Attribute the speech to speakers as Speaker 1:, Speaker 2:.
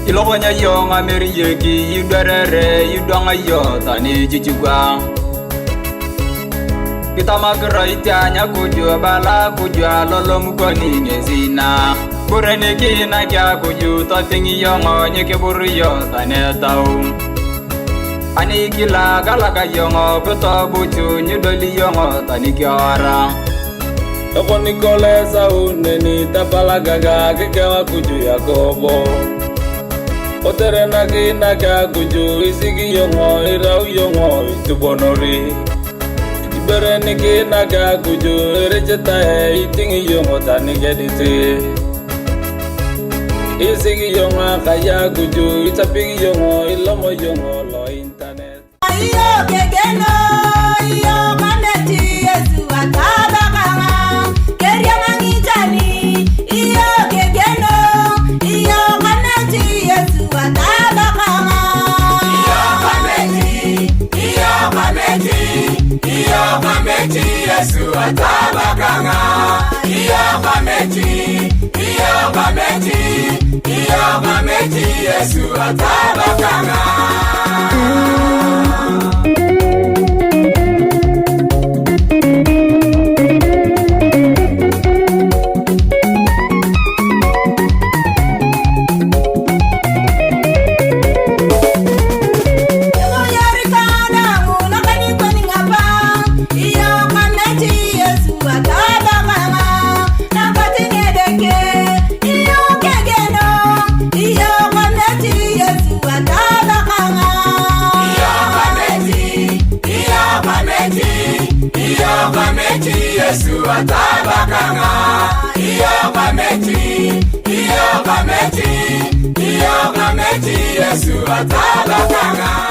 Speaker 1: Ilogonya yonga meriyeki yudwerere yudwanga yota ni chichugwa. Kita magra itianya kujua bala kujua lolo mukoni ngezina. Burene kina kya kuju totingi yongo nyeke buru yota netau. Ani kila galaga yongo buto buchu nyudoli yongo tani kiara. Toko Nikole sauneni tapala gaga kekewa kuju Yakobo. Otere nagi naga kuju isigi yongo irau yongo itubonori. Ibere nigi naga kuju erejeta itingi yongo tani gediti. Isigi yongo kaya kuju itapigi yongo ilomo yongo lo internet.
Speaker 2: Iyo kegeno iyo maneti Yesu atabakanga keria mangitani. Iyo kegeno iyo maneti Yesu atabakanga. Iyo maneti Yesu atabakanga. Iyo maneti Yesu atabakanga. Yesu atabakanga. Iyo gameti Yesu atabakanga.